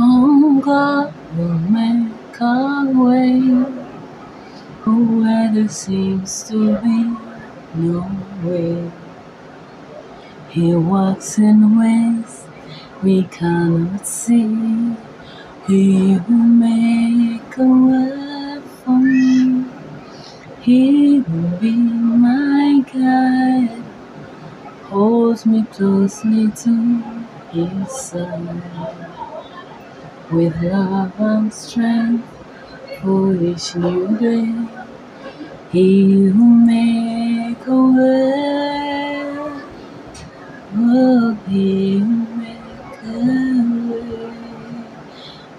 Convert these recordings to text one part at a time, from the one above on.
Oh, God will make a way where there seems to be no way. He walks in ways we cannot see. He will make a way for me. He will be my guide, holds me closely to his side. With love and strength for each new day, he will make a way. Oh, he will make a way.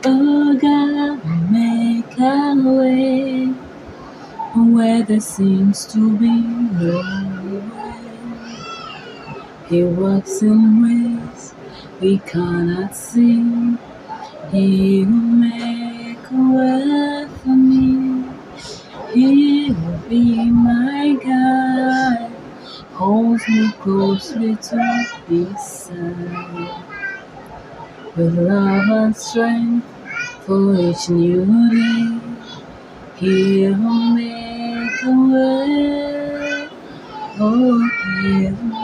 Oh, God will make a way where there seems to be no way. He works in ways we cannot see. He will make a way for me. He will be my guide, holds me closely to his side. With love and strength for each new day, he will make a way. Oh, he will